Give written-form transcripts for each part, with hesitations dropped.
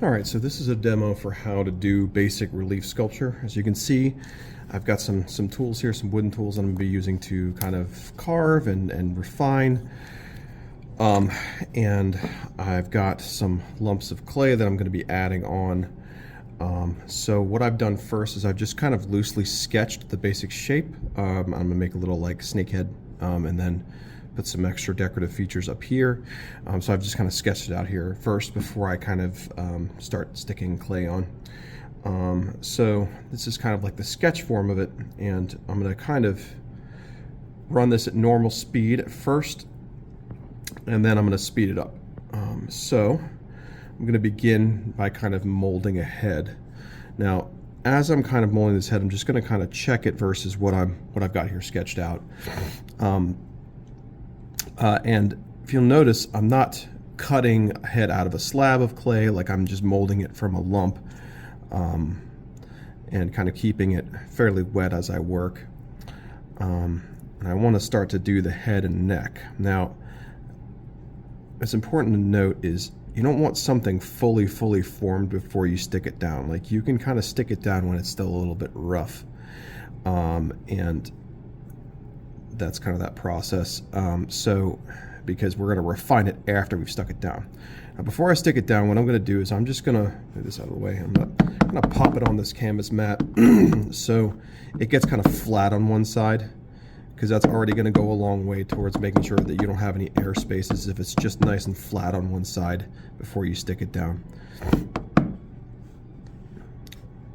All right, so this is a demo for how to do basic relief sculpture. As you can see, I've got some tools here, some wooden tools I'm going to be using to kind of carve and refine. And I've got some lumps of clay that I'm going to be adding on. So what I've done first is I've just kind of loosely sketched the basic shape. I'm going to make a little like snake head and then put some extra decorative features up here. So I've just kind of sketched it out here first before I kind of start sticking clay on. So this is kind of like the sketch form of it, and I'm going to kind of run this at normal speed at first, and then I'm going to speed it up. So I'm going to begin by kind of molding a head. Now, as I'm kind of molding this head, I'm just going to kind of check it versus what I've got here sketched out. And if you'll notice, I'm not cutting a head out of a slab of clay, like I'm just molding it from a lump, and kind of keeping it fairly wet as I work. And I want to start to do the head and neck. Now, what's important to note is you don't want something fully formed before you stick it down. Like, you can kind of stick it down when it's still a little bit rough, and that's kind of that process. So because we're going to refine it after we've stuck it down. Now, before I stick it down, what I'm going to do is I'm just going to move this out of the way. I'm going to pop it on this canvas mat so it gets kind of flat on one side, because that's already going to go a long way towards making sure that you don't have any air spaces if it's just nice and flat on one side before you stick it down.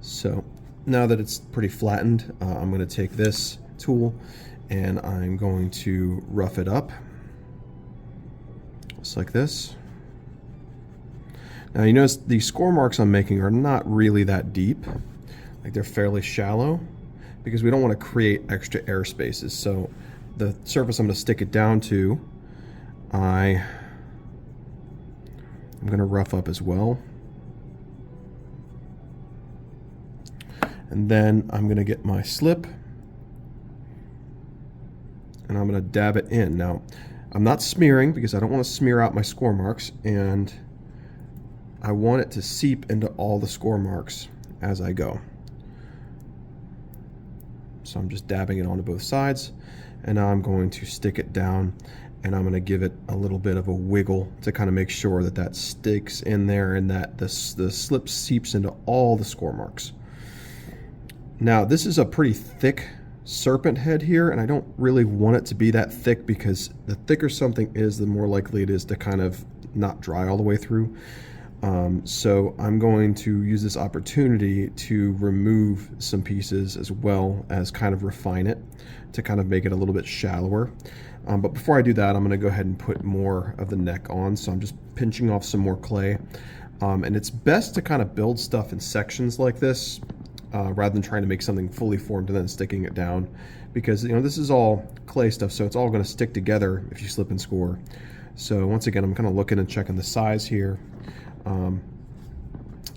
So now that it's pretty flattened, I'm going to take this tool and I'm going to rough it up just like this. Now, you notice the score marks I'm making are not really that deep, like they're fairly shallow, because we don't want to create extra air spaces. So the surface I'm going to stick it down to, I'm going to rough up as well. And then I'm going to get my slip and I'm going to dab it in. Now, I'm not smearing because I don't want to smear out my score marks, and I want it to seep into all the score marks as I go. So I'm just dabbing it onto both sides, and now I'm going to stick it down, and I'm going to give it a little bit of a wiggle to kind of make sure that that sticks in there and that the slip seeps into all the score marks. Now, this is a pretty thick serpent head here, and I don't really want it to be that thick, because the thicker something is, the more likely it is to kind of not dry all the way through. So I'm going to use this opportunity to remove some pieces as well as kind of refine it to kind of make it a little bit shallower. But before I do that, I'm going to go ahead and put more of the neck on. So I'm just pinching off some more clay. And it's best to kind of build stuff in sections like this, rather than trying to make something fully formed and then sticking it down, because, you know, this is all clay stuff, so it's all going to stick together if you slip and score. So once again, I'm kind of looking and checking the size here,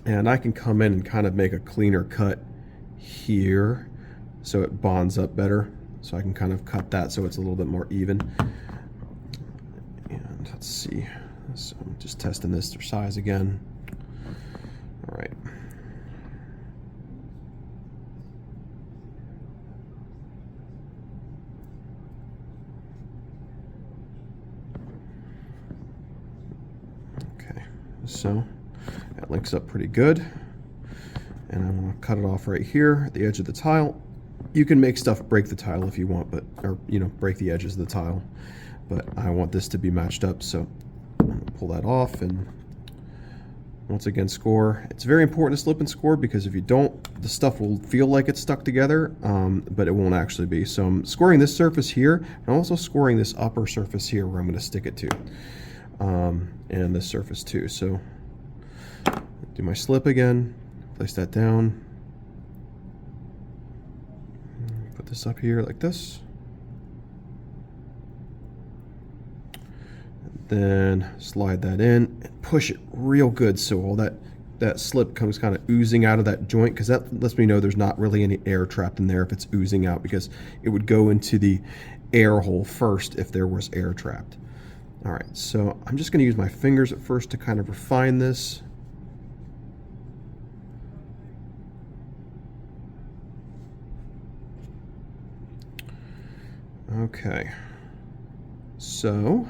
and I can come in and kind of make a cleaner cut here so it bonds up better. So I can kind of cut that so it's a little bit more even. And let's see, so I'm just testing this for size again. All right. So that links up pretty good, and I'm going to cut it off right here at the edge of the tile. You can make stuff break the tile if you want, but, or, you know, break the edges of the tile, but I want this to be matched up, so I'm going to pull that off and once again score. It's very important to slip and score, because if you don't, the stuff will feel like it's stuck together, but it won't actually be. So I'm scoring this surface here, and also scoring this upper surface here where I'm going to stick it to. And this surface too. So do my slip again, place that down, put this up here like this, and then slide that in and push it real good so all that slip comes kind of oozing out of that joint, because that lets me know there's not really any air trapped in there if it's oozing out, because it would go into the air hole first if there was air trapped. All right, so I'm just going to use my fingers at first to kind of refine this. Okay. So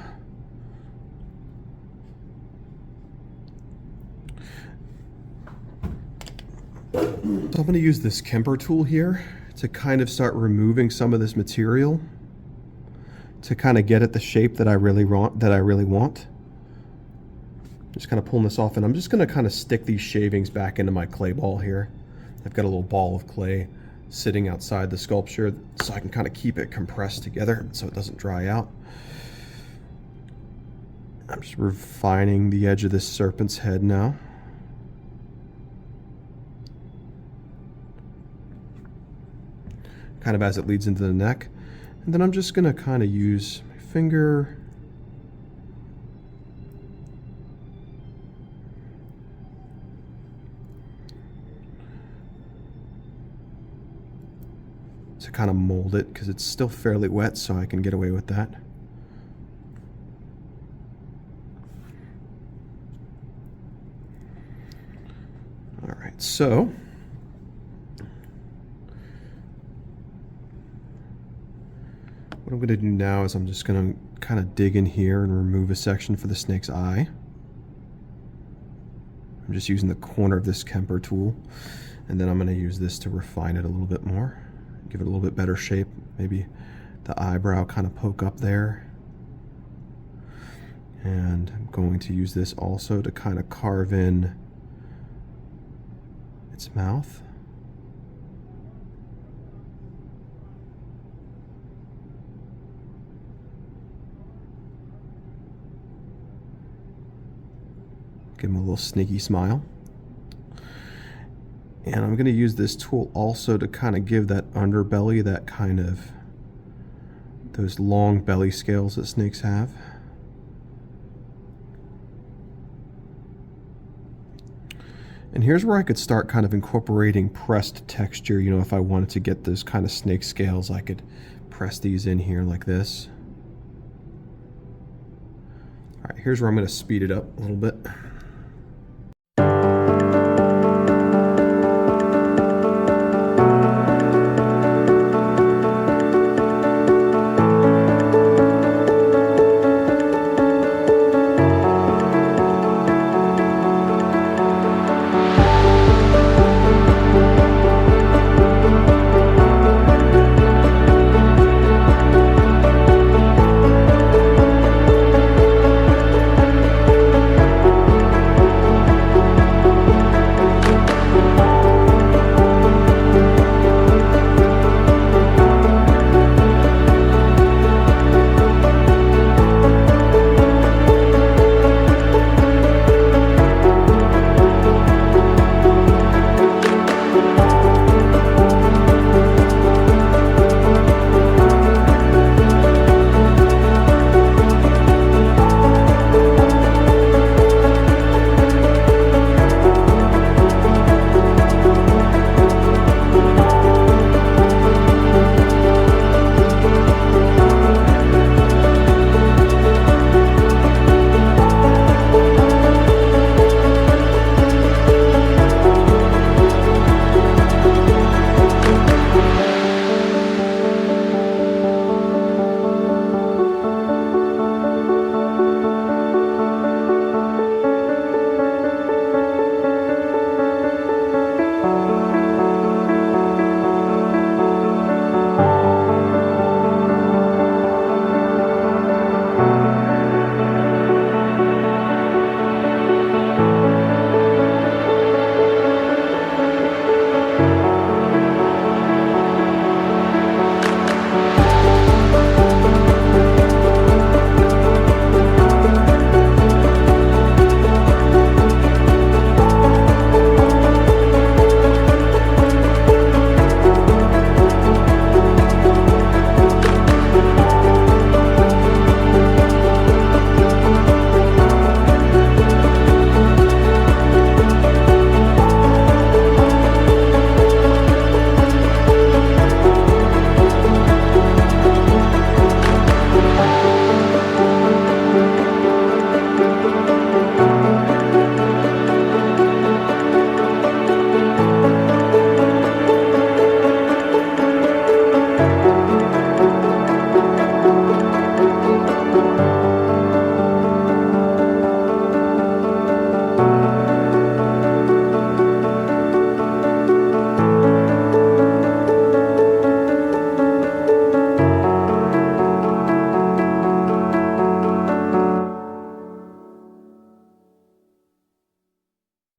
I'm going to use this Kemper tool here to kind of start removing some of this material to kind of get at the shape that I really want. Just kind of pulling this off, and I'm just going to kind of stick these shavings back into my clay ball here. I've got a little ball of clay sitting outside the sculpture so I can kind of keep it compressed together so it doesn't dry out. I'm just refining the edge of this serpent's head now. Kind of as it leads into the neck. And then I'm just going to kind of use my finger to kind of mold it, because it's still fairly wet, so I can get away with that. All right, so what I'm going to do now is I'm just going to kind of dig in here and remove a section for the snake's eye. I'm just using the corner of this Kemper tool, and then I'm going to use this to refine it a little bit more, give it a little bit better shape. Maybe the eyebrow kind of poke up there. And I'm going to use this also to kind of carve in its mouth. Give him a little sneaky smile. And I'm going to use this tool also to kind of give that underbelly that kind of, those long belly scales that snakes have. And here's where I could start kind of incorporating pressed texture. You know, if I wanted to get those kind of snake scales, I could press these in here like this. All right, here's where I'm going to speed it up a little bit.